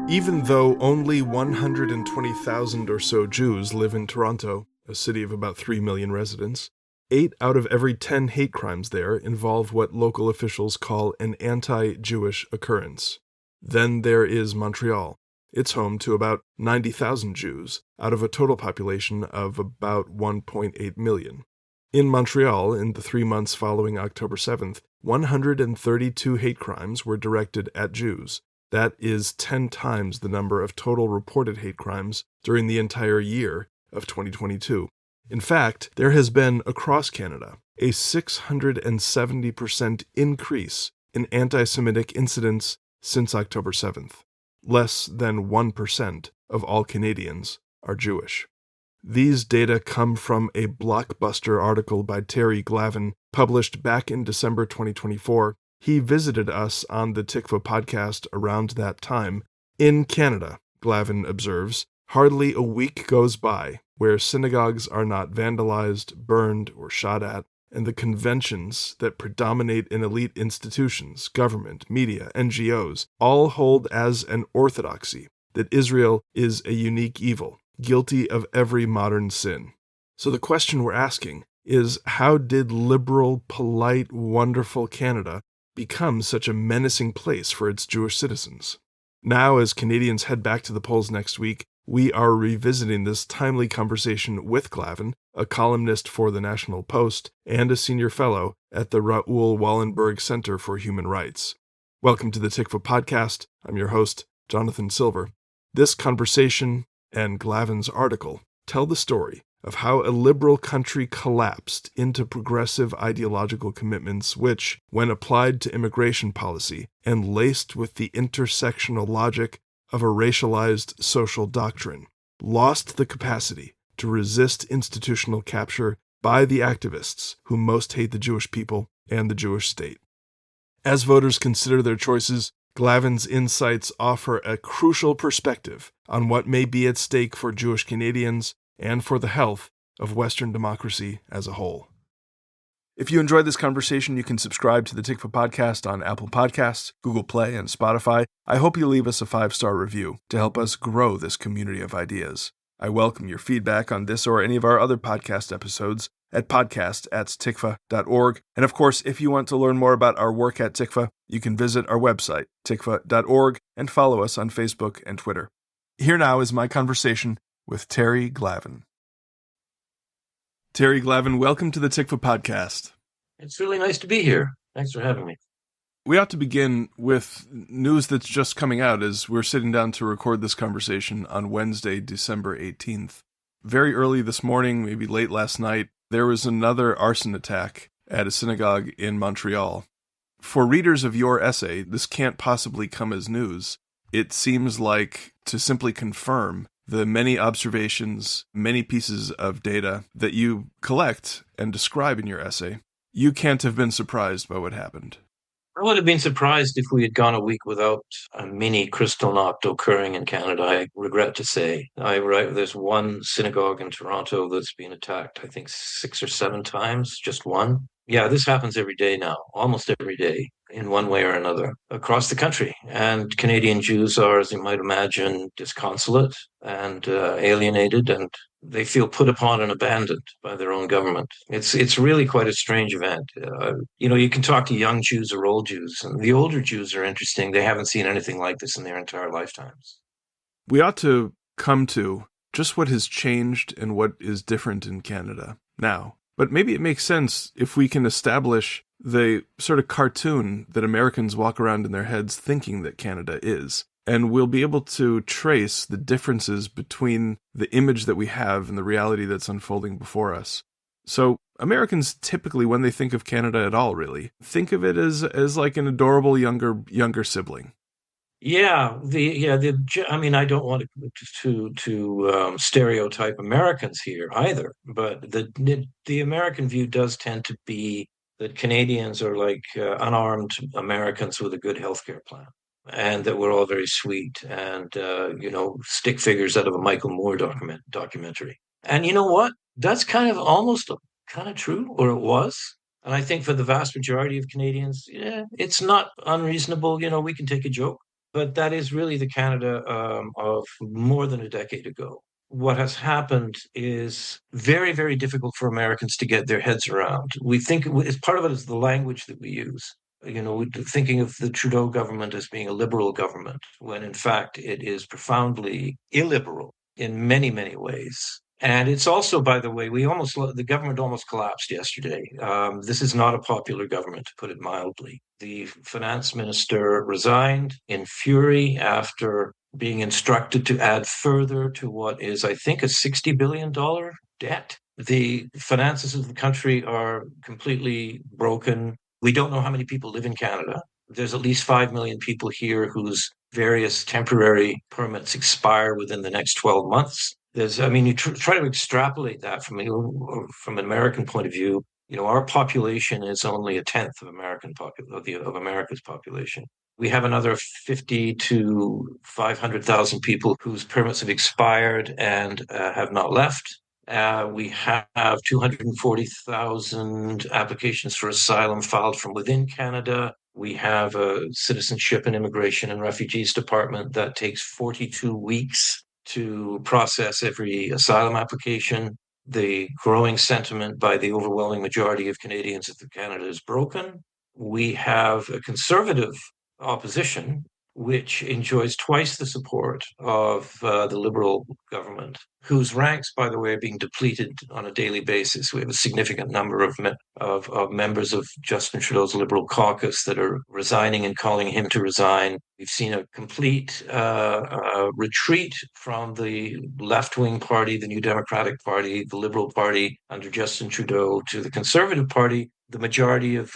Even though only 120,000 or so Jews live in Toronto, a city of about 3 million residents, 8 out of every 10 hate crimes there involve what local officials call an anti-Jewish occurrence. Then there is Montreal. It's home to about 90,000 Jews, out of a total population of about 1.8 million. In Montreal, in the 3 months following October 7th, 132 hate crimes were directed at Jews. That is 10 times the number of total reported hate crimes during the entire year of 2022. In fact, there has been, across Canada, a 670% increase in anti-Semitic incidents since October 7th. Less than 1% of all Canadians are Jewish. These data come from a blockbuster article by Terry Glavin published back in December 2024. He visited us on the Tikvah podcast around that time. In Canada, Glavin observes, hardly a week goes by where synagogues are not vandalized, burned, or shot at, and the conventions that predominate in elite institutions, government, media, NGOs, all hold as an orthodoxy that Israel is a unique evil, guilty of every modern sin. So the question we're asking is, how did liberal, polite, wonderful Canada become such a menacing place for its Jewish citizens? Now, as Canadians head back to the polls next week, we are revisiting this timely conversation with Glavin, a columnist for the National Post and a senior fellow at the Raoul Wallenberg Center for Human Rights. Welcome to the Tikvah podcast. I'm your host, Jonathan Silver. This conversation and Glavin's article tell the story of how a liberal country collapsed into progressive ideological commitments which, when applied to immigration policy and laced with the intersectional logic of a racialized social doctrine, lost the capacity to resist institutional capture by the activists who most hate the Jewish people and the Jewish state. As voters consider their choices, Glavin's insights offer a crucial perspective on what may be at stake for Jewish Canadians and for the health of Western democracy as a whole. If you enjoyed this conversation, you can subscribe to the Tikvah podcast on Apple Podcasts, Google Play, and Spotify. I hope you leave us a 5-star review to help us grow this community of ideas. I welcome your feedback on this or any of our other podcast episodes at podcast@tikvah.org. And of course, if you want to learn more about our work at Tikvah, you can visit our website, tikvah.org, and follow us on Facebook and Twitter. Here now is my conversation with Terry Glavin. Terry Glavin, welcome to the Tikvah podcast. It's really nice to be here. Thanks for having me. We ought to begin with news that's just coming out as we're sitting down to record this conversation on Wednesday, December 18th. Very early this morning, maybe late last night, there was another arson attack at a synagogue in Montreal. For readers of your essay, this can't possibly come as news. It seems like to simply confirm the many observations, many pieces of data that you collect and describe in your essay, you can't have been surprised by what happened. I would have been surprised if we had gone a week without a mini Kristallnacht occurring in Canada, I regret to say. There's one synagogue in Toronto that's been attacked, I think 6 or 7 times, just one. Yeah, this happens every day now, almost every day, in one way or another, across the country. And Canadian Jews are, as you might imagine, disconsolate and alienated, and they feel put upon and abandoned by their own government. It's really quite a strange event. You can talk to young Jews or old Jews, and the older Jews are interesting. They haven't seen anything like this in their entire lifetimes. We ought to come to just what has changed and what is different in Canada now. But maybe it makes sense if we can establish the sort of cartoon that Americans walk around in their heads thinking that Canada is. And we'll be able to trace the differences between the image that we have and the reality that's unfolding before us. So Americans typically, when they think of Canada at all, really, think of it as like an adorable younger sibling. Yeah, I don't want to stereotype Americans here either, but the American view does tend to be that Canadians are like unarmed Americans with a good healthcare plan, and that we're all very sweet and stick figures out of a Michael Moore documentary. And you know what? That's almost kind of true, or it was. And I think for the vast majority of Canadians, yeah, it's not unreasonable. We can take a joke. But that is really the Canada of more than a decade ago. What has happened is very, very difficult for Americans to get their heads around. We think it's part of it is the language that we use. We're thinking of the Trudeau government as being a liberal government, when in fact it is profoundly illiberal in many, many ways. And it's also, by the way, the government almost collapsed yesterday. This is not a popular government, to put it mildly. The finance minister resigned in fury after being instructed to add further to what is, I think, a $60 billion debt. The finances of the country are completely broken. We don't know how many people live in Canada. There's at least 5 million people here whose various temporary permits expire within the next 12 months. You try to extrapolate that from an American point of view. Our population is only a tenth of of America's population. We have another 50 to 500,000 people whose permits have expired and have not left. We have 240,000 applications for asylum filed from within Canada. We have a Citizenship and Immigration and Refugees Department that takes 42 weeks to process every asylum application. The growing sentiment by the overwhelming majority of Canadians that Canada is broken. We have a conservative opposition, which enjoys twice the support of the Liberal government, whose ranks, by the way, are being depleted on a daily basis. We have a significant number of members of Justin Trudeau's Liberal caucus that are resigning and calling him to resign. We've seen a complete retreat from the left-wing party, the New Democratic Party, the Liberal Party under Justin Trudeau, to the Conservative Party. The majority of,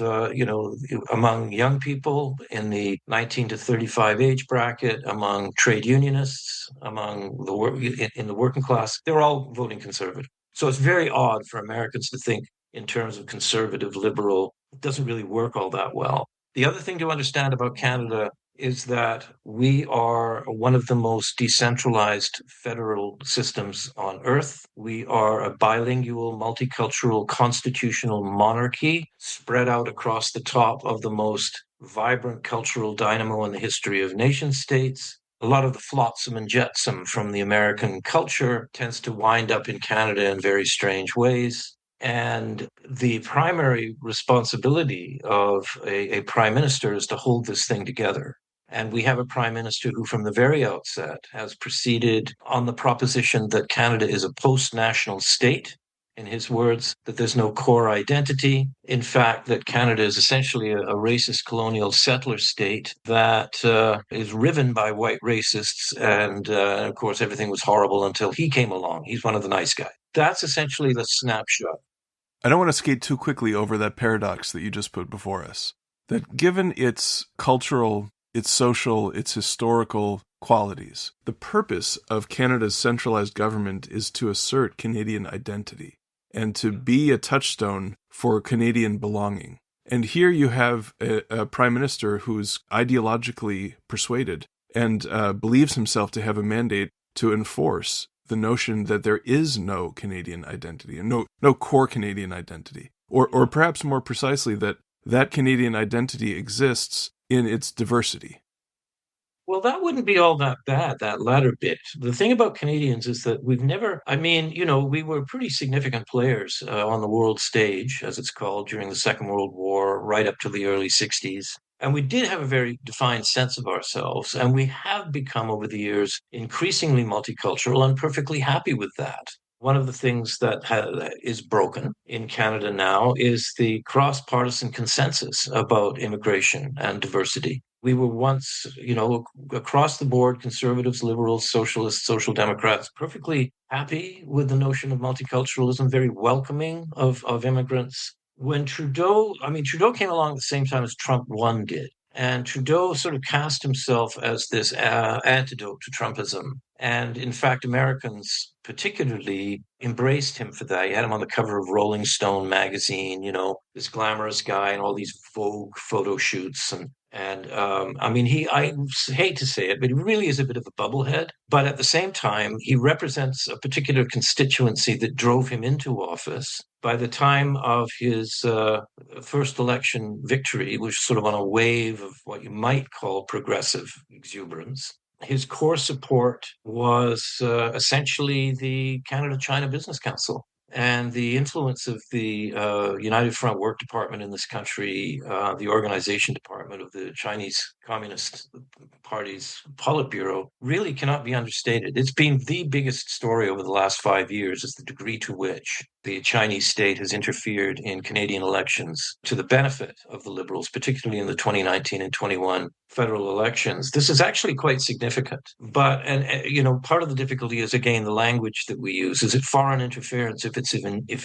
among young people in the 19 to 35 age bracket, among trade unionists, in the working class, they're all voting Conservative. So it's very odd for Americans to think in terms of conservative, liberal. It doesn't really work all that well. The other thing to understand about Canada is that we are one of the most decentralized federal systems on earth. We are a bilingual, multicultural, constitutional monarchy spread out across the top of the most vibrant cultural dynamo in the history of nation states. A lot of the flotsam and jetsam from the American culture tends to wind up in Canada in very strange ways. And the primary responsibility of a prime minister is to hold this thing together. And we have a prime minister who, from the very outset, has proceeded on the proposition that Canada is a post-national state. In his words, that there's no core identity. In fact, that Canada is essentially a racist colonial settler state that is riven by white racists. And of course, everything was horrible until he came along. He's one of the nice guys. That's essentially the snapshot. I don't want to skate too quickly over that paradox that you just put before us. That given its cultural, its social, its historical qualities, the purpose of Canada's centralized government is to assert Canadian identity and to be a touchstone for Canadian belonging. And here you have a prime minister who's ideologically persuaded and believes himself to have a mandate to enforce the notion that there is no Canadian identity and no core Canadian identity, or perhaps more precisely that Canadian identity exists in its diversity. Well, that wouldn't be all that bad, that latter bit. The thing about Canadians is that we were pretty significant players on the world stage, as it's called, during the Second World War, right up to the early 60s. And we did have a very defined sense of ourselves. And we have become, over the years, increasingly multicultural and perfectly happy with that. One of the things that is broken in Canada now is the cross-partisan consensus about immigration and diversity. We were once, across the board, conservatives, liberals, socialists, social democrats, perfectly happy with the notion of multiculturalism, very welcoming of immigrants. When Trudeau came along at the same time as Trump 1 did. And Trudeau sort of cast himself as this antidote to Trumpism. And in fact, Americans particularly embraced him for that. You had him on the cover of Rolling Stone magazine, this glamorous guy and all these Vogue photo shoots. And I mean, I hate to say it, but he really is a bit of a bubblehead. But at the same time, he represents a particular constituency that drove him into office. By the time of his first election victory, which was sort of on a wave of what you might call progressive exuberance, his core support was essentially the Canada-China Business Council and the influence of the United Front Work Department in this country, the organization department of the Chinese Communist Party's Politburo, really cannot be understated. It's been the biggest story over the last 5 years, is the degree to which the Chinese state has interfered in Canadian elections to the benefit of the Liberals, particularly in the 2019 and 21 federal elections. This is actually quite significant. But, part of the difficulty is, again, the language that we use. Is it foreign interference if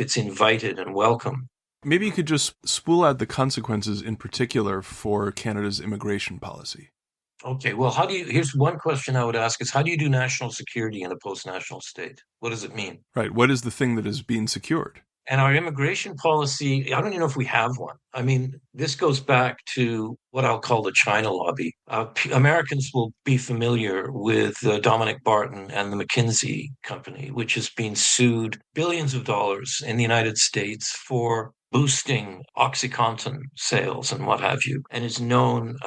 it's invited and welcome? Maybe you could just spool out the consequences in particular for Canada's immigration policy. Okay, well, here's one question I would ask is, how do you do national security in a post-national state? What does it mean? Right. What is the thing that is being secured? And our immigration policy, I don't even know if we have one. I mean, this goes back to what I'll call the China lobby. Americans will be familiar with Dominic Barton and the McKinsey Company, which has been sued billions of dollars in the United States for boosting OxyContin sales and what have you, and is known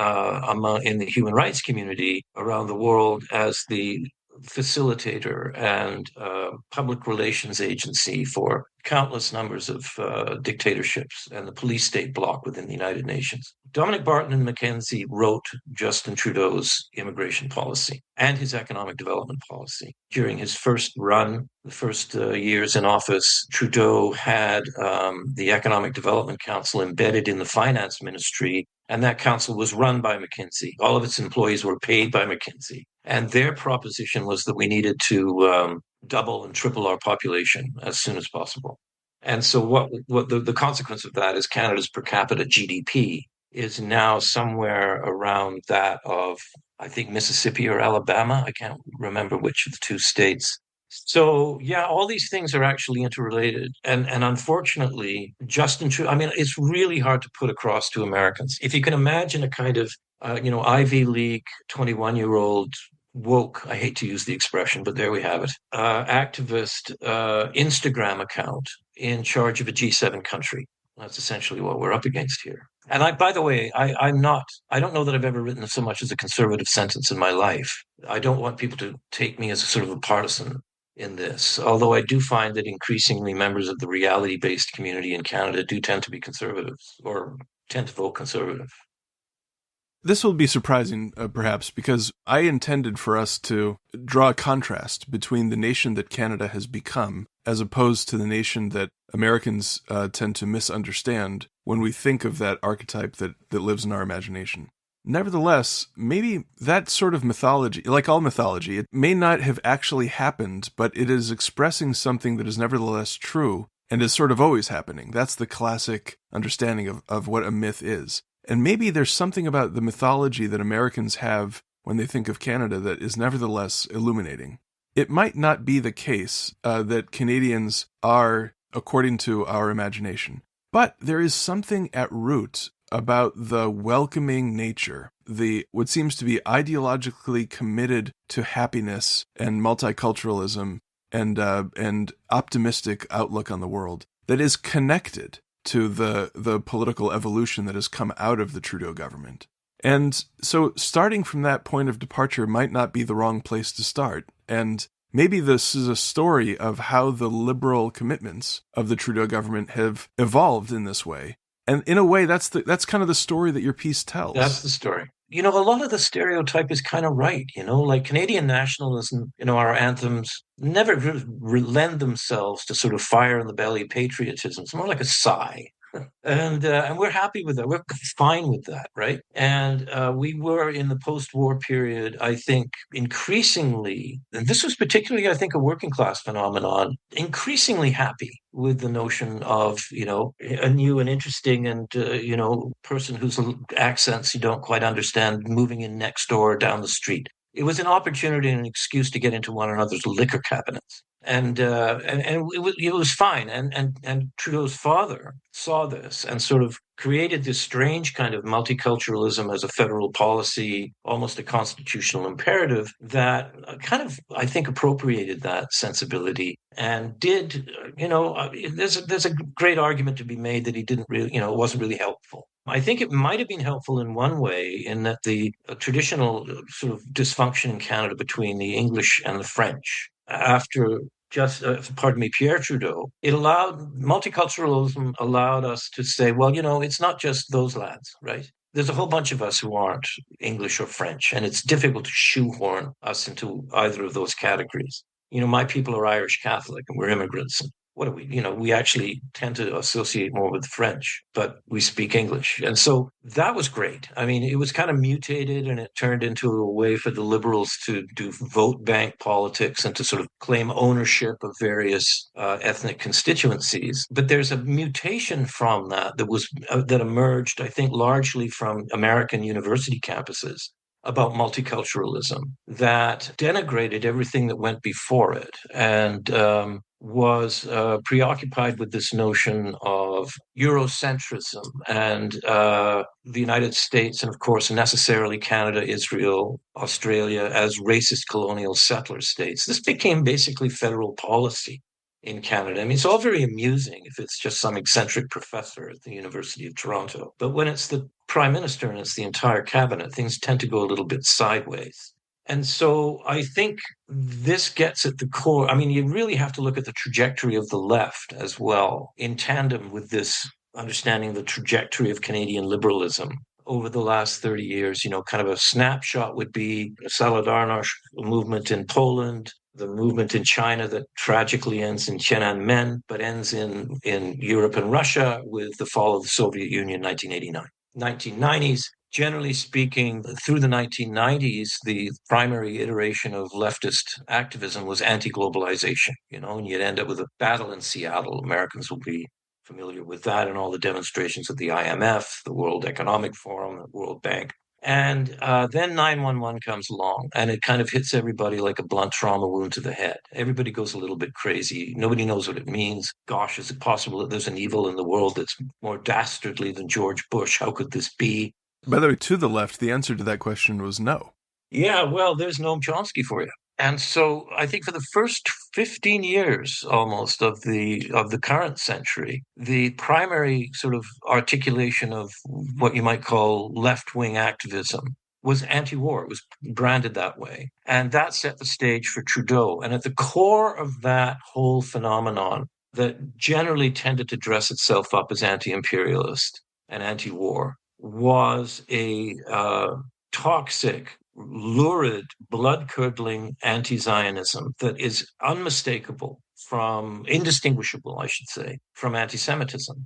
in the human rights community around the world as the facilitator and public relations agency for countless numbers of dictatorships and the police state bloc within the United Nations. Dominic Barton and McKenzie wrote Justin Trudeau's immigration policy and his economic development policy. During his first run, the first years in office, Trudeau had the Economic Development Council embedded in the finance ministry, and that council was run by McKinsey. All of its employees were paid by McKinsey. And their proposition was that we needed to double and triple our population as soon as possible. And so what the consequence of that is Canada's per capita GDP is now somewhere around that of, I think, Mississippi or Alabama. I can't remember which of the two states. So, yeah, all these things are actually interrelated. And unfortunately, Justin Trudeau, I mean, it's really hard to put across to Americans. If you can imagine a kind of, Ivy League 21-year-old woke, I hate to use the expression, but there we have it, activist Instagram account in charge of a G7 country. That's essentially what we're up against here. And by the way, I don't know that I've ever written so much as a conservative sentence in my life. I don't want people to take me as a sort of a partisan in this, although I do find that increasingly members of the reality-based community in Canada do tend to be conservatives or tend to vote conservative. This will be surprising, perhaps, because I intended for us to draw a contrast between the nation that Canada has become as opposed to the nation that Americans tend to misunderstand when we think of that archetype that lives in our imagination. Nevertheless, maybe that sort of mythology, like all mythology, it may not have actually happened, but it is expressing something that is nevertheless true and is sort of always happening. That's the classic understanding of what a myth is. And maybe there's something about the mythology that Americans have when they think of Canada that is nevertheless illuminating. It might not be the case that Canadians are according to our imagination, but there is something at root about the welcoming nature, what seems to be ideologically committed to happiness and multiculturalism and optimistic outlook on the world that is connected to the political evolution that has come out of the Trudeau government. And so starting from that point of departure might not be the wrong place to start. And maybe this is a story of how the liberal commitments of the Trudeau government have evolved in this way. And in a way, that's kind of the story that your piece tells. That's the story. A lot of the stereotype is kind of right, like Canadian nationalism, our anthems never lend themselves to sort of fire in the belly patriotism. It's more like a sigh. And we're happy with that. We're fine with that, right? And we were in the post-war period, I think, increasingly, and this was particularly, I think, a working class phenomenon, increasingly happy with the notion of, a new and interesting and, person whose accents you don't quite understand moving in next door down the street. It was an opportunity and an excuse to get into one another's liquor cabinets. And it was fine. And Trudeau's father saw this and sort of created this strange kind of multiculturalism as a federal policy, almost a constitutional imperative that kind of, I think, appropriated that sensibility and did, there's a great argument to be made that he didn't really, it wasn't really helpful. I think it might have been helpful in one way, in that the traditional sort of dysfunction in Canada between the English and the French after Pierre Trudeau, multiculturalism allowed us to say, well, it's not just those lads, right? There's a whole bunch of us who aren't English or French, and it's difficult to shoehorn us into either of those categories. My people are Irish Catholic and we're immigrants. And what are we? We actually tend to associate more with the French, but we speak English. And so that was great. I mean, it was kind of mutated and it turned into a way for the Liberals to do vote bank politics and to sort of claim ownership of various ethnic constituencies. But there's a mutation from that emerged, I think, largely from American university campuses about multiculturalism that denigrated everything that went before it and was preoccupied with this notion of Eurocentrism and the United States, and of course necessarily Canada, Israel, Australia, as racist colonial settler states. This became basically federal policy in Canada. I mean, it's all very amusing if it's just some eccentric professor at the University of Toronto. But when it's the prime minister and it's the entire cabinet, things tend to go a little bit sideways. And so I think this gets at the core. I mean, you really have to look at the trajectory of the left as well, in tandem with this understanding the trajectory of Canadian liberalism over the last 30 years. Kind of a snapshot would be the Solidarność movement in Poland, the movement in China that tragically ends in Tiananmen, but ends in Europe and Russia with the fall of the Soviet Union in 1989. 1990s, generally speaking, through the 1990s, the primary iteration of leftist activism was anti-globalization, and you'd end up with a battle in Seattle. Americans will be familiar with that and all the demonstrations at the IMF, the World Economic Forum, the World Bank. And then 911 comes along and it kind of hits everybody like a blunt trauma wound to the head. Everybody goes a little bit crazy. Nobody knows what it means. Gosh, is it possible that there's an evil in the world that's more dastardly than George Bush? How could this be? By the way, to the left, the answer to that question was no. Yeah, well, there's Noam Chomsky for you. And so I think for the first 15 years almost of the current century, the primary sort of articulation of what you might call left-wing activism was anti-war. It was branded that way. And that set the stage for Trudeau. And at the core of that whole phenomenon that generally tended to dress itself up as anti-imperialist and anti-war was a toxic, lurid, blood-curdling anti-Zionism that is unmistakable indistinguishable, I should say, from anti-Semitism.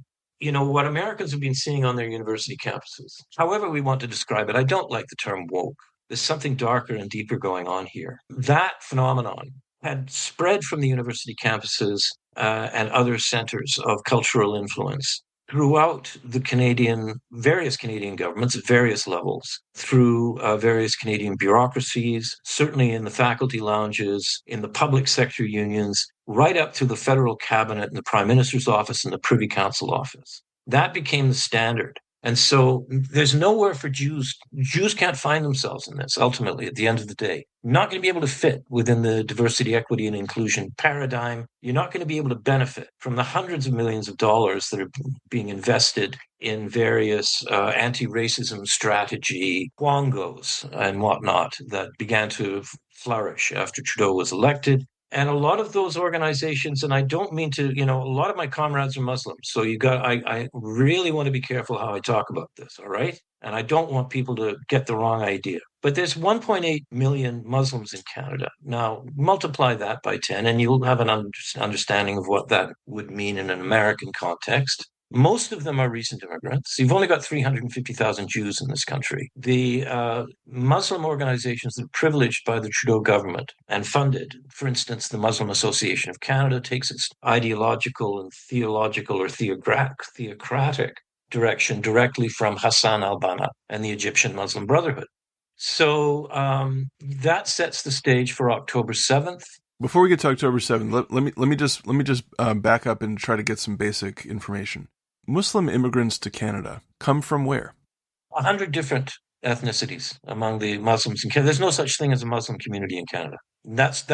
What Americans have been seeing on their university campuses, however we want to describe it, I don't like the term woke. There's something darker and deeper going on here. That phenomenon had spread from the university campuses and other centers of cultural influence throughout the various Canadian governments at various levels, through various Canadian bureaucracies, certainly in the faculty lounges, in the public sector unions, right up to the federal cabinet and the prime minister's office and the privy council office. That became the standard. And so there's nowhere for Jews. Jews can't find themselves in this, ultimately, at the end of the day. Not going to be able to fit within the diversity, equity, and inclusion paradigm. You're not going to be able to benefit from the hundreds of millions of dollars that are being invested in various anti-racism strategy, quangos and whatnot that began to flourish after Trudeau was elected. And a lot of those organizations, and I don't mean to, a lot of my comrades are Muslims. So I really want to be careful how I talk about this, all right? And I don't want people to get the wrong idea. But there's 1.8 million Muslims in Canada. Now, multiply that by 10, and you'll have an understanding of what that would mean in an American context. Most of them are recent immigrants. You've only got 350,000 Jews in this country. The Muslim organizations that are privileged by the Trudeau government and funded, for instance, the Muslim Association of Canada takes its ideological and theological or theocratic direction directly from Hassan al-Banna and the Egyptian Muslim Brotherhood. So that sets the stage for October 7th. Before we get to October 7th, let me just back up and try to get some basic information. Muslim immigrants to Canada come from where? 100 different ethnicities among the Muslims in Canada. There's no such thing as a Muslim community in Canada. That's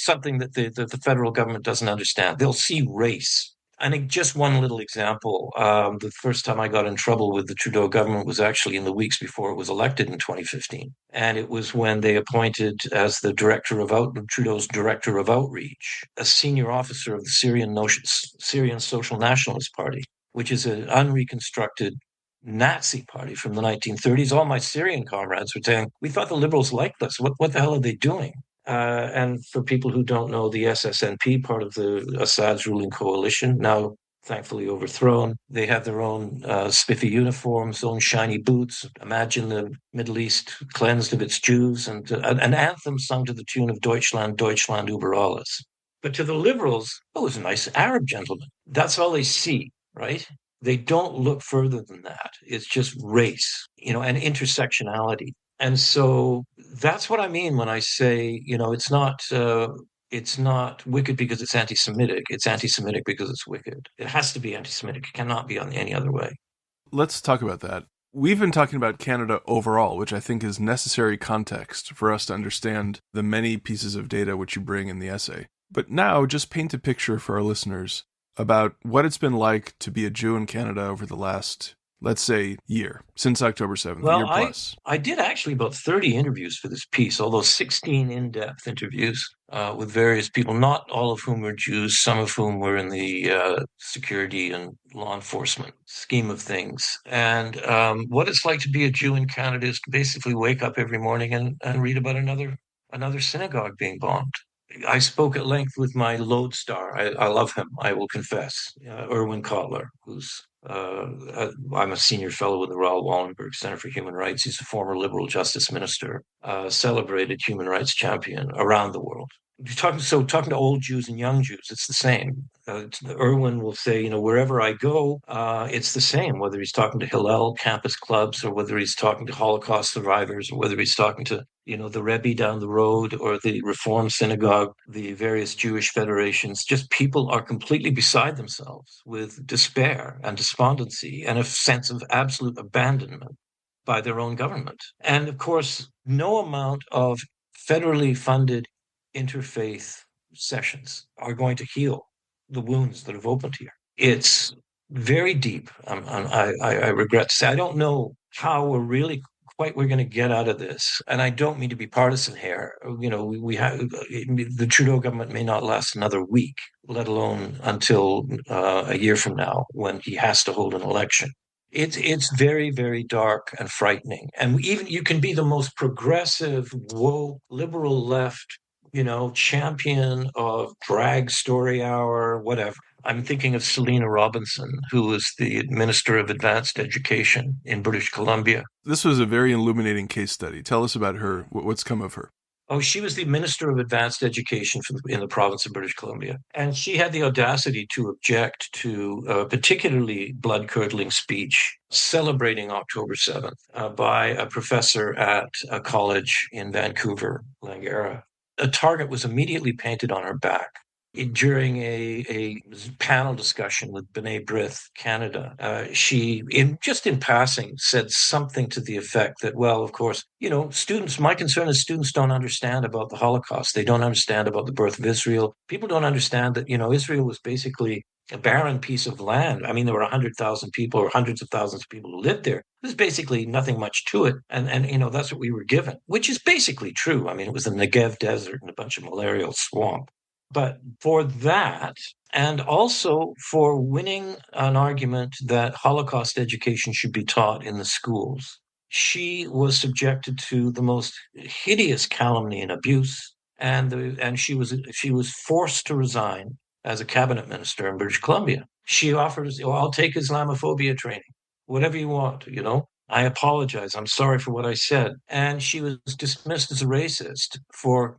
something that the federal government doesn't understand. They'll see race. I think just one little example. The first time I got in trouble with the Trudeau government was actually in the weeks before it was elected in 2015. And it was when they appointed as the Trudeau's director of outreach, a senior officer of the Syrian Social Nationalist Party, which is an unreconstructed Nazi party from the 1930s. All my Syrian comrades were saying, we thought the liberals liked us. What the hell are they doing? And for people who don't know, the SSNP, part of the Assad's ruling coalition, now thankfully overthrown, they have their own spiffy uniforms, own shiny boots. Imagine the Middle East cleansed of its Jews, and an anthem sung to the tune of Deutschland, Deutschland über alles. But to the liberals, oh, it was a nice Arab gentleman. That's all they see, right? They don't look further than that. It's just race, and intersectionality. And so that's what I mean when I say, it's not wicked because it's anti-Semitic. It's anti-Semitic because it's wicked. It has to be anti-Semitic. It cannot be on any other way. Let's talk about that. We've been talking about Canada overall, which I think is necessary context for us to understand the many pieces of data which you bring in the essay. But now just paint a picture for our listeners about what it's been like to be a Jew in Canada over the last, let's say, year, since October 7th, Well, year plus. I did actually about 30 interviews for this piece, although 16 in-depth interviews with various people, not all of whom were Jews, some of whom were in the security and law enforcement scheme of things. And what it's like to be a Jew in Canada is to basically wake up every morning and read about another synagogue being bombed. I spoke at length with my lodestar. I love him, I will confess, Erwin Kotler, who's I'm a senior fellow with the Raoul Wallenberg Center for Human Rights. He's a former liberal justice minister, celebrated human rights champion around the world. Talking to old Jews and young Jews, it's the same. Erwin will say, wherever I go, it's the same, whether he's talking to Hillel campus clubs or whether he's talking to Holocaust survivors or whether he's talking to, the Rebbe down the road or the Reform Synagogue, the various Jewish federations. Just people are completely beside themselves with despair and despondency and a sense of absolute abandonment by their own government. And of course, no amount of federally funded interfaith sessions are going to heal the wounds that have opened here. It's very deep. I regret to say, I don't know how we're going to get out of this. And I don't mean to be partisan here. We have the Trudeau government may not last another week, let alone until a year from now when he has to hold an election. It's very, very dark and frightening. And even you can be the most progressive, woke, liberal left, champion of drag story hour, whatever. I'm thinking of Selina Robinson, who was the Minister of Advanced Education in British Columbia. This was a very illuminating case study. Tell us about her. What's come of her? Oh, she was the Minister of Advanced Education in the province of British Columbia. And she had the audacity to object to a particularly blood-curdling speech celebrating October 7th by a professor at a college in Vancouver, Langara. A target was immediately painted on her back. During a panel discussion with B'nai B'rith Canada, she, in passing, said something to the effect that, well, of course, students, my concern is students don't understand about the Holocaust. They don't understand about the birth of Israel. People don't understand that, Israel was basically a barren piece of land. I mean, there were 100,000 people or hundreds of thousands of people who lived there. There's basically nothing much to it. And that's what we were given, which is basically true. I mean, it was the Negev desert and a bunch of malarial swamp. But for that, and also for winning an argument that Holocaust education should be taught in the schools, she was subjected to the most hideous calumny and abuse, and she was forced to resign as a cabinet minister in British Columbia. She offers, I'll take Islamophobia training, whatever you want, I apologize. I'm sorry for what I said. And she was dismissed as a racist for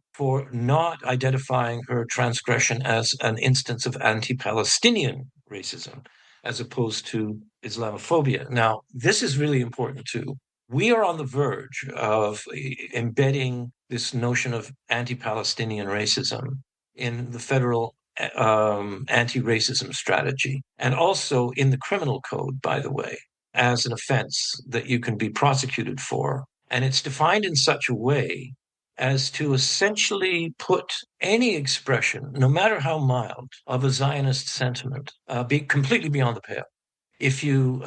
not identifying her transgression as an instance of anti-Palestinian racism, as opposed to Islamophobia. Now, this is really important too. We are on the verge of embedding this notion of anti-Palestinian racism in the federal anti-racism strategy, and also in the criminal code, by the way, as an offense that you can be prosecuted for. And it's defined in such a way as to essentially put any expression, no matter how mild, of a Zionist sentiment be completely beyond the pale. If you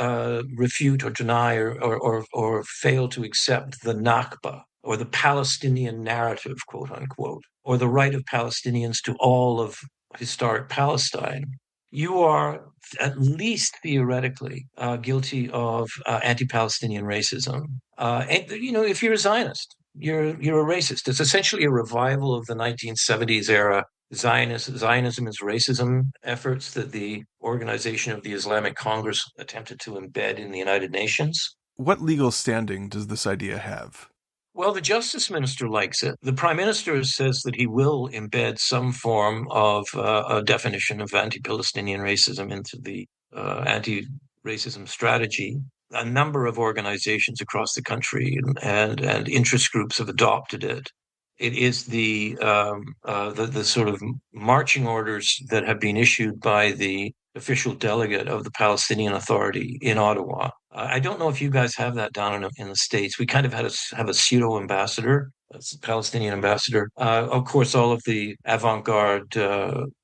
refute or deny or fail to accept the Nakba or the Palestinian narrative, quote unquote, or the right of Palestinians to all of historic Palestine, you are at least theoretically guilty of anti-Palestinian racism. And if you're a Zionist, you're a racist. It's essentially a revival of the 1970s era Zionism is racism efforts that the Organization of the Islamic Congress attempted to embed in the United Nations. What legal standing does this idea have? Well, the justice minister likes it. The prime minister says that he will embed some form of a definition of anti-Palestinian racism into the anti-racism strategy. A number of organizations across the country and interest groups have adopted it. It is the sort of marching orders that have been issued by the official delegate of the Palestinian Authority in Ottawa. I don't know if you guys have that down in the States. We kind of have a pseudo ambassador, a Palestinian ambassador. Of course, all of the avant-garde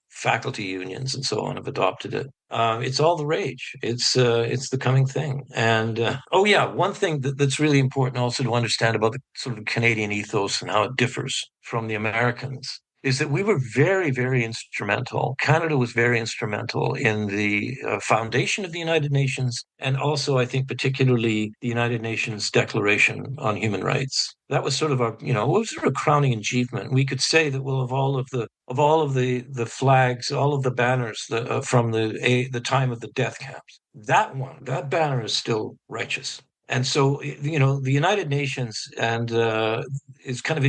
faculty unions and so on have adopted it. It's all the rage. It's the coming thing. And oh yeah, one thing that's really important also to understand about the sort of Canadian ethos and how it differs from the Americans is that we were very, very instrumental. Canada was very instrumental in the foundation of the United Nations, and also, I think, particularly the United Nations Declaration on Human Rights. That was sort of our, it was sort of a crowning achievement. We could say that, well, of all of the flags, all of the banners from the time of the death camps, that banner is still righteous. And so, the United Nations and is kind of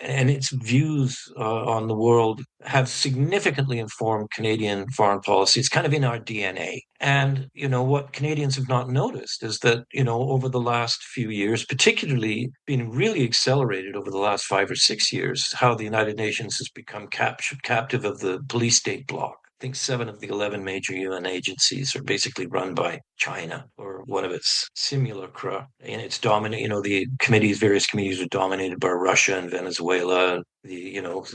and its views on the world have significantly informed Canadian foreign policy. It's kind of in our DNA. And, what Canadians have not noticed is that, over the last few years, particularly been really accelerated over the last 5 or 6 years, how the United Nations has become captive of the police state bloc. I think 7 of the 11 major UN agencies are basically run by China or one of its simulacra. And it's dominant, the various committees are dominated by Russia and Venezuela,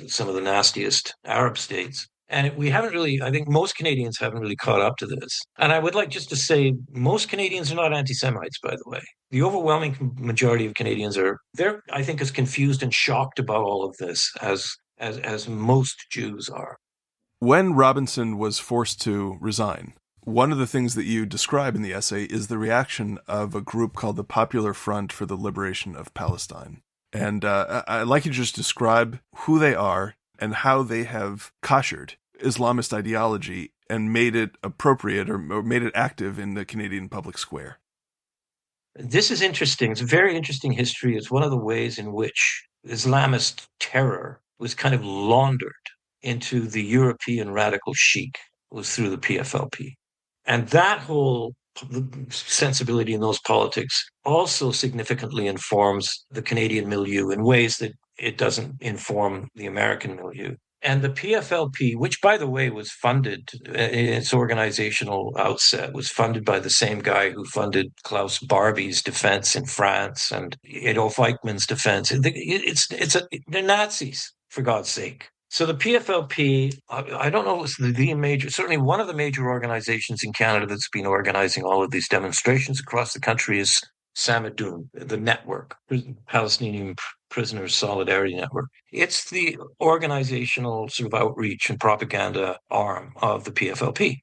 some of the nastiest Arab states. And we haven't really, I think most Canadians haven't really caught up to this. And I would like just to say, most Canadians are not anti-Semites, by the way. The overwhelming majority of Canadians they're, I think, as confused and shocked about all of this as most Jews are. When Robinson was forced to resign, one of the things that you describe in the essay is the reaction of a group called the Popular Front for the Liberation of Palestine. And I'd like you to just describe who they are and how they have koshered Islamist ideology and made it appropriate or made it active in the Canadian public square. This is interesting. It's a very interesting history. It's one of the ways in which Islamist terror was kind of laundered into the European radical chic was through the PFLP. And that whole sensibility in those politics also significantly informs the Canadian milieu in ways that it doesn't inform the American milieu. And the PFLP, which, by the way, was funded in its organizational outset, was funded by the same guy who funded Klaus Barbie's defense in France and Adolf Eichmann's defense. They're Nazis, for God's sake. So the PFLP, I don't know if it's certainly one of the major organizations in Canada that's been organizing all of these demonstrations across the country is Samadoun, the network, Palestinian Prisoners Solidarity Network. It's the organizational sort of outreach and propaganda arm of the PFLP.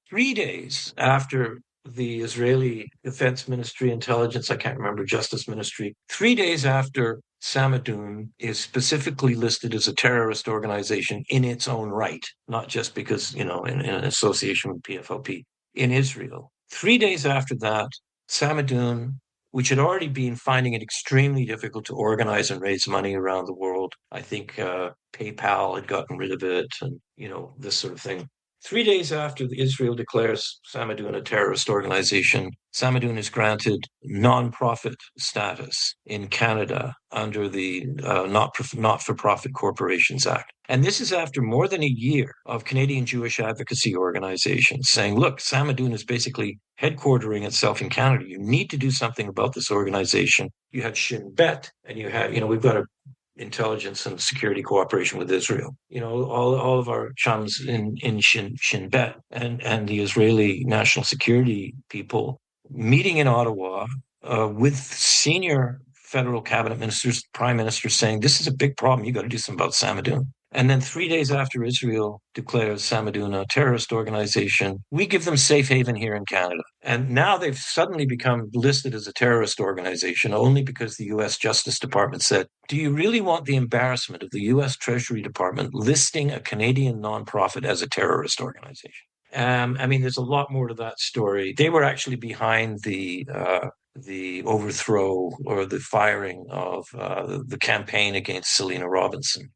3 days after the Israeli Defense Ministry, Intelligence, I can't remember, Justice Ministry, 3 days after Samadoun is specifically listed as a terrorist organization in its own right, not just because, in association with PFLP in Israel. 3 days after that, Samadoun, which had already been finding it extremely difficult to organize and raise money around the world. I think PayPal had gotten rid of it and, this sort of thing. 3 days after Israel declares Samadun a terrorist organization, Samadun is granted non-profit status in Canada under the Not-for-Profit Corporations Act. And this is after more than a year of Canadian Jewish advocacy organizations saying, look, Samadun is basically headquartering itself in Canada. You need to do something about this organization. You had Shin Bet, and you had, we've got a intelligence and security cooperation with Israel. All of our chums in Shin Bet and the Israeli national security people meeting in Ottawa with senior federal cabinet ministers, prime ministers saying, this is a big problem. You got to do something about Samadun. And then 3 days after Israel declares Samadun a terrorist organization, we give them safe haven here in Canada. And now they've suddenly become listed as a terrorist organization only because the U.S. Justice Department said, do you really want the embarrassment of the U.S. Treasury Department listing a Canadian nonprofit as a terrorist organization? There's a lot more to that story. They were actually behind the overthrow or the firing of the campaign against Selina Robinson.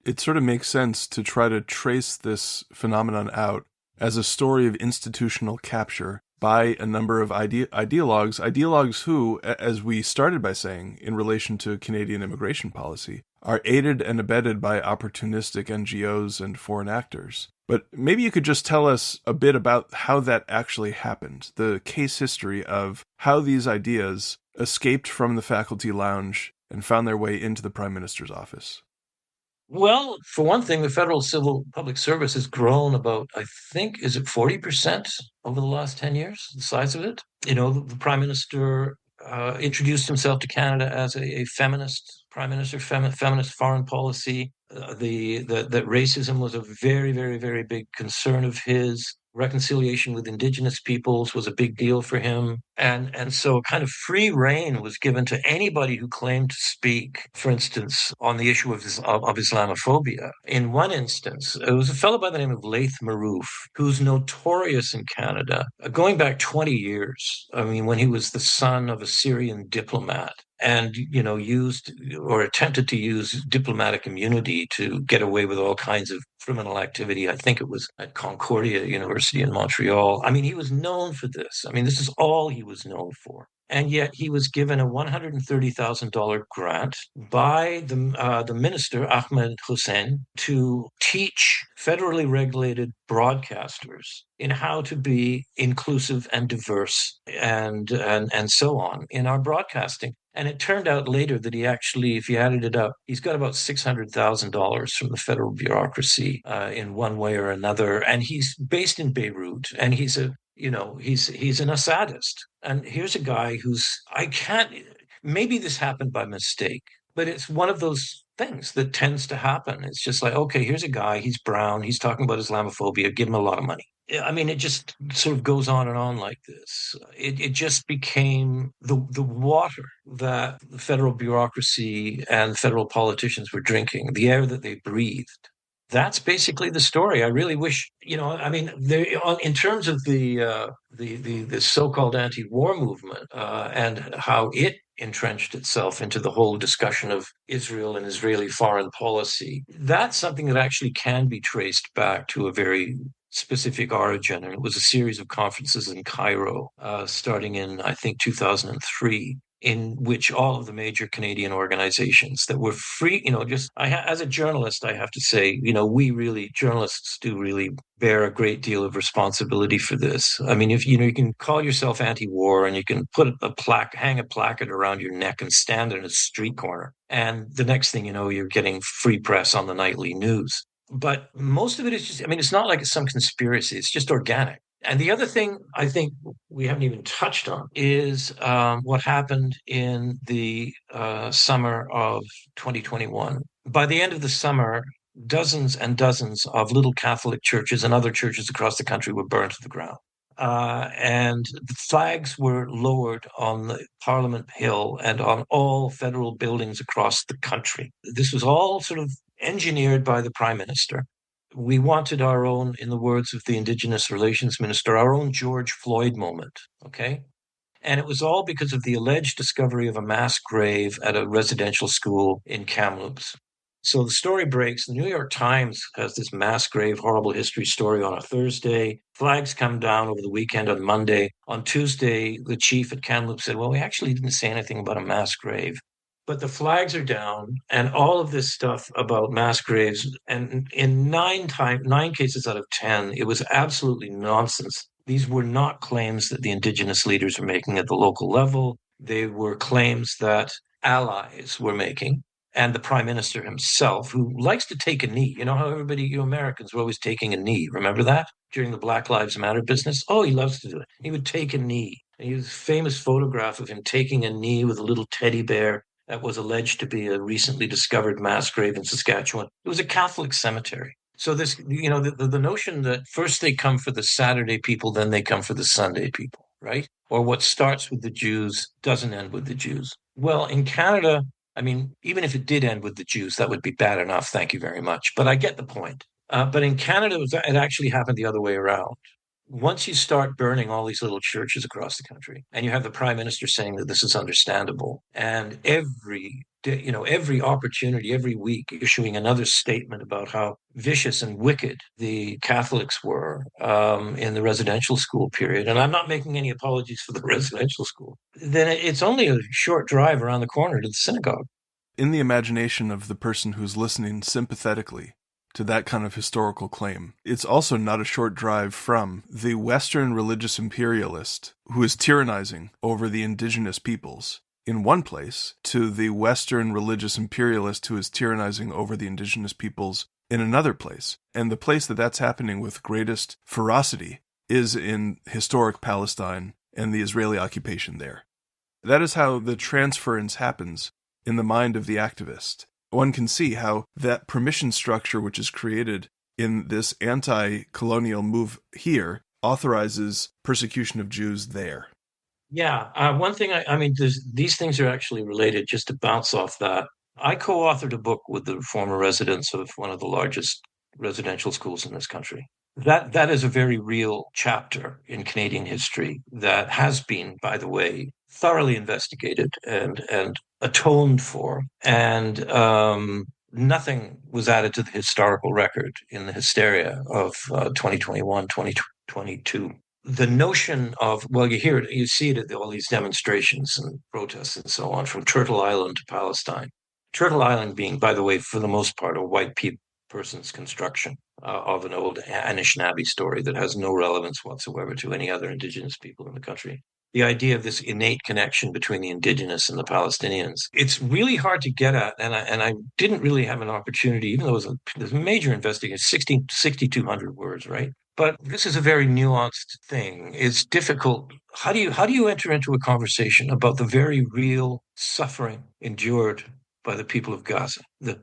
It sort of makes sense to try to trace this phenomenon out as a story of institutional capture by a number of ideologues who, as we started by saying, in relation to Canadian immigration policy, are aided and abetted by opportunistic NGOs and foreign actors. But maybe you could just tell us a bit about how that actually happened, the case history of how these ideas escaped from the faculty lounge and found their way into the Prime Minister's office. Well, for one thing, the federal civil public service has grown about, I think, is it 40% over the last 10 years, the size of it? The Prime Minister introduced himself to Canada as a feminist Prime Minister, feminist foreign policy. That racism was a very, very, very big concern of his. Reconciliation with Indigenous peoples was a big deal for him. And so kind of free rein was given to anybody who claimed to speak, for instance, on the issue of Islamophobia. In one instance, it was a fellow by the name of Laith Marouf, who's notorious in Canada, going back 20 years. When he was the son of a Syrian diplomat, and used or attempted to use diplomatic immunity to get away with all kinds of criminal activity. I think it was at Concordia University in Montreal. He was known for this. This is all he was known for. And yet he was given a $130,000 grant by the minister, Ahmed Hussein, to teach federally regulated broadcasters in how to be inclusive and diverse and so on in our broadcasting. And it turned out later that he actually, if you added it up, he's got about $600,000 from the federal bureaucracy in one way or another. And he's based in Beirut, and he's an Assadist. And here's a guy maybe this happened by mistake, but it's one of those things that tends to happen. It's just like, okay, here's a guy, he's brown, he's talking about Islamophobia, give him a lot of money. It just sort of goes on and on like this. It just became the water that the federal bureaucracy and federal politicians were drinking, the air that they breathed. That's basically the story. I really wish, in terms of the so-called anti-war movement and how it entrenched itself into the whole discussion of Israel and Israeli foreign policy, that's something that actually can be traced back to a very specific origin. And it was a series of conferences in Cairo, starting in, I think, 2003. In which all of the major Canadian organizations that were free, as a journalist, I have to say, journalists do really bear a great deal of responsibility for this. If you can call yourself anti-war and you can hang a placard around your neck and stand in a street corner, and the next thing you know, you're getting free press on the nightly news. But most of it is just, it's not like it's some conspiracy. It's just organic. And the other thing I think we haven't even touched on is what happened in the summer of 2021. By the end of the summer, dozens and dozens of little Catholic churches and other churches across the country were burned to the ground. And the flags were lowered on the Parliament Hill and on all federal buildings across the country. This was all sort of engineered by the Prime Minister. We wanted our own, in the words of the Indigenous Relations Minister, our own George Floyd moment, okay? And it was all because of the alleged discovery of a mass grave at a residential school in Kamloops. So the story breaks. The New York Times has this mass grave, horrible history story on a Thursday. Flags come down over the weekend on Monday. On Tuesday, the chief at Kamloops said, well, we actually didn't say anything about a mass grave. But the flags are down, and all of this stuff about mass graves, and in nine cases out of 10, it was absolutely nonsense. These were not claims that the Indigenous leaders were making at the local level. They were claims that allies were making, and the prime minister himself, who likes to take a knee. You know how everybody, you Americans, were always taking a knee. Remember that during the Black Lives Matter business? Oh, he loves to do it. He would take a knee. And he has a famous photograph of him taking a knee with a little teddy bear that was alleged to be a recently discovered mass grave in Saskatchewan. It was a Catholic cemetery. So this, the notion that first they come for the Saturday people, then they come for the Sunday people, right? Or what starts with the Jews doesn't end with the Jews. Well, in Canada, I mean, even if it did end with the Jews, that would be bad enough. Thank you very much. But I get the point. But in Canada, it actually happened the other way around. Once you start burning all these little churches across the country, and you have the prime minister saying that this is understandable, and every opportunity, every week, issuing another statement about how vicious and wicked the Catholics were in the residential school period, and I'm not making any apologies for the residential school, then it's only a short drive around the corner to the synagogue. In the imagination of the person who's listening sympathetically to that kind of historical claim, it's also not a short drive from the Western religious imperialist who is tyrannizing over the indigenous peoples in one place to the Western religious imperialist who is tyrannizing over the indigenous peoples in another place. And the place that that's happening with greatest ferocity is in historic Palestine and the Israeli occupation there. That is how the transference happens in the mind of the activist. One can see how that permission structure which is created in this anti-colonial move here authorizes persecution of Jews there. Yeah, one thing, I mean, these things are actually related, just to bounce off that. I co-authored a book with the former residents of one of the largest residential schools in this country. That is a very real chapter in Canadian history that has been, by the way, thoroughly investigated and atoned for, and nothing was added to the historical record in the hysteria of 2021, 2022. The notion of, well, you hear it, you see it at all these demonstrations and protests and so on, from Turtle Island to Palestine. Turtle Island being, by the way, for the most part, a white person's construction of an old Anishinaabe story that has no relevance whatsoever to any other Indigenous people in the country. The idea of this innate connection between the Indigenous and the Palestinians, it's really hard to get at, and I didn't really have an opportunity, even though it was a major investigation, 6,200 words, right? But this is a very nuanced thing. It's difficult. How do you enter into a conversation about the very real suffering endured by the people of Gaza, the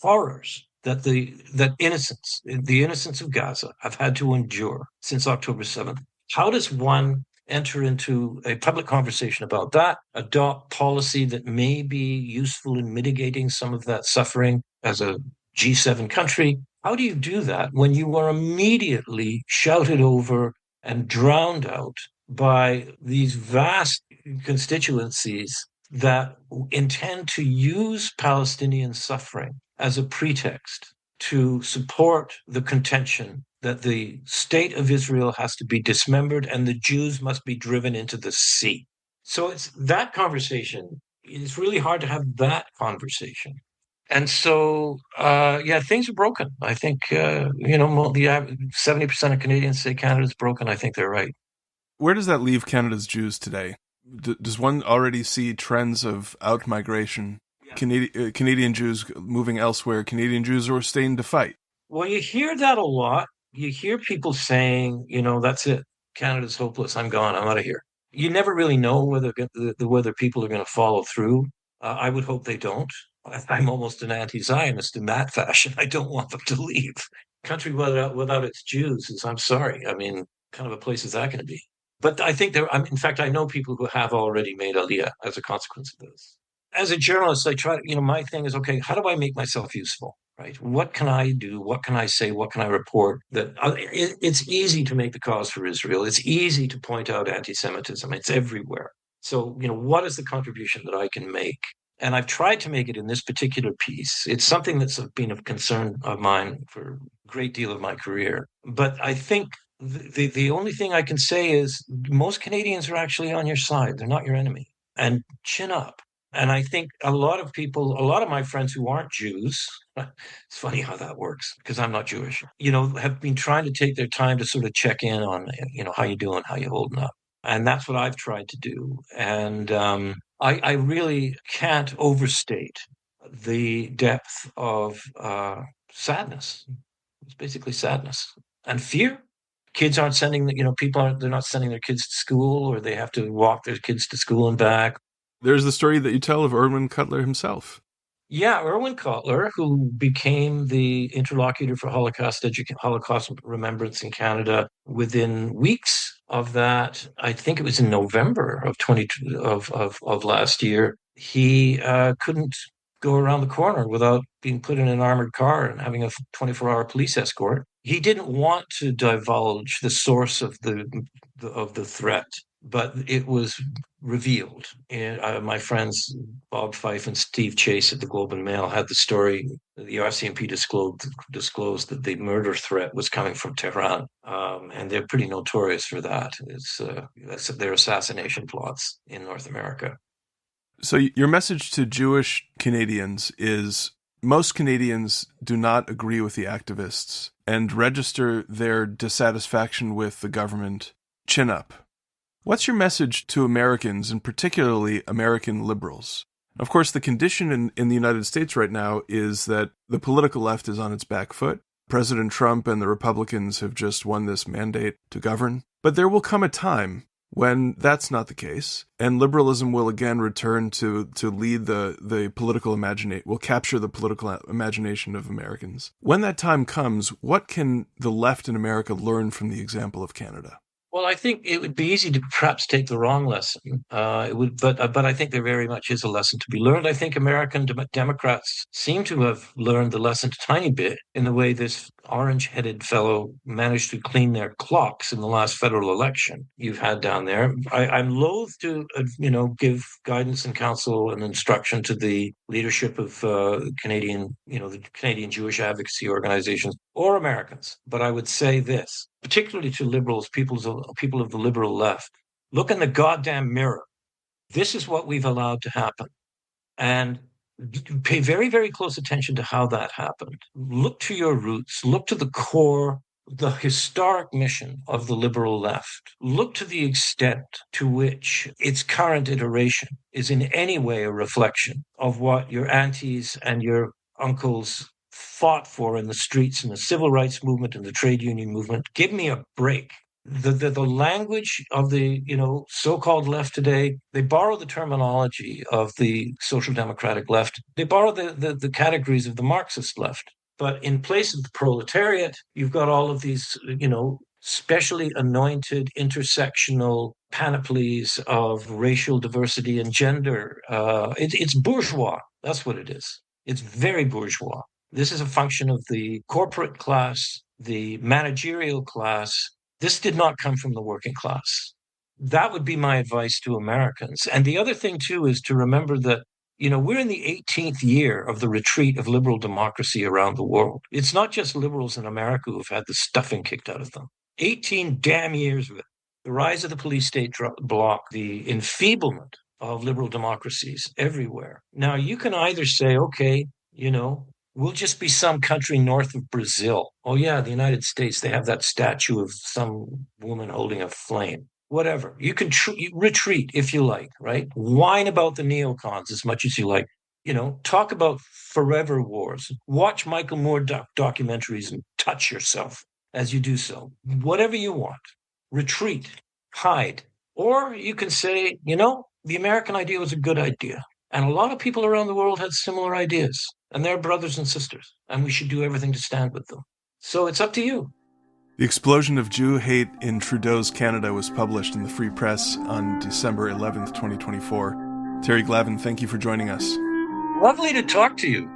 horrors that the innocents of Gaza have had to endure since October 7th? How does one enter into a public conversation about that, adopt policy that may be useful in mitigating some of that suffering as a G7 country? How do you do that when you are immediately shouted over and drowned out by these vast constituencies that intend to use Palestinian suffering as a pretext to support the contention that the state of Israel has to be dismembered and the Jews must be driven into the sea? So it's that conversation. It's really hard to have that conversation. And so, yeah, things are broken. I think, 70% of Canadians say Canada's broken. I think they're right. Where does that leave Canada's Jews today? Does one already see trends of out-migration? Canadian Jews moving elsewhere, Canadian Jews who are staying to fight? Well, you hear that a lot. You hear people saying, that's it. Canada's hopeless. I'm gone. I'm out of here. You never really know whether people are going to follow through. I would hope they don't. I'm almost an anti-Zionist in that fashion. I don't want them to leave. Country without its Jews is, I'm sorry. I mean, kind of a place is that going to be? But I think in fact, I know people who have already made Aliyah as a consequence of this. As a journalist, I try, my thing is, okay, how do I make myself useful? Right? What can I do? What can I say? What can I report? It's easy to make the cause for Israel. It's easy to point out anti-Semitism. It's everywhere. So, what is the contribution that I can make And I've tried to make it in this particular piece. It's something that's been of concern of mine for a great deal of my career. But I think the only thing I can say is most Canadians are actually on your side. They're not your enemy. And chin up. And I think a lot of my friends who aren't Jews, it's funny how that works because I'm not Jewish, have been trying to take their time to sort of check in on, how you doing, how you holding up. And that's what I've tried to do. And I really can't overstate the depth of sadness. It's basically sadness and fear. Kids aren't sending, they're not sending their kids to school, or they have to walk their kids to school and back. There's the story that you tell of Erwin Cutler himself. Yeah, Erwin Cutler, who became the interlocutor for Holocaust remembrance in Canada within weeks of that. I think it was in November of last year. He couldn't go around the corner without being put in an armored car and having a 24-hour police escort. He didn't want to divulge the source of the threat, but it was revealed. And my friends Bob Fife and Steve Chase at the Globe and Mail had the story. The RCMP disclosed that the murder threat was coming from Tehran, and they're pretty notorious for that. That's their assassination plots in North America. So your message to Jewish Canadians is most Canadians do not agree with the activists and register their dissatisfaction with the government. Chin up. What's your message to Americans, and particularly American liberals? Of course, the condition in the United States right now is that the political left is on its back foot. President Trump and the Republicans have just won this mandate to govern. But there will come a time when that's not the case, and liberalism will again return to lead the political imagination, will capture the political imagination of Americans. When that time comes, what can the left in America learn from the example of Canada? Well, I think it would be easy to perhaps take the wrong lesson. But I think there very much is a lesson to be learned. I think American Democrats seem to have learned the lesson a tiny bit in the way this orange-headed fellow managed to clean their clocks in the last federal election you've had down there. I'm loath to, give guidance and counsel and instruction to the leadership of Canadian, the Canadian Jewish advocacy organizations or Americans. But I would say this, particularly to liberals, people of the liberal left, look in the goddamn mirror. This is what we've allowed to happen. And pay very, very close attention to how that happened. Look to your roots. Look to the core, the historic mission of the liberal left. Look to the extent to which its current iteration is in any way a reflection of what your aunties and your uncles fought for in the streets, in the civil rights movement and the trade union movement. Give me a break. The language of the so-called left today, they borrow the terminology of the social democratic left. They borrow the categories of the Marxist left. But in place of the proletariat, you've got all of these specially anointed intersectional panoplies of racial diversity and gender. It's bourgeois. That's what it is. It's very bourgeois. This is a function of the corporate class, the managerial class. This did not come from the working class. That would be my advice to Americans. And the other thing, too, is to remember that, we're in the 18th year of the retreat of liberal democracy around the world. It's not just liberals in America who've had the stuffing kicked out of them. 18 damn years of it. The rise of the police state bloc, the enfeeblement of liberal democracies everywhere. Now, you can either say, okay, we'll just be some country north of Brazil. Oh, yeah, the United States, they have that statue of some woman holding a flame. Whatever. You can retreat if you like, right? Whine about the neocons as much as you like. Talk about forever wars. Watch Michael Moore documentaries and touch yourself as you do so. Whatever you want. Retreat. Hide. Or you can say, the American idea was a good idea. And a lot of people around the world had similar ideas. And they're brothers and sisters, and we should do everything to stand with them. So it's up to you. The Explosion of Jew Hate in Trudeau's Canada was published in the Free Press on December 11th, 2024. Terry Glavin, thank you for joining us. Lovely to talk to you.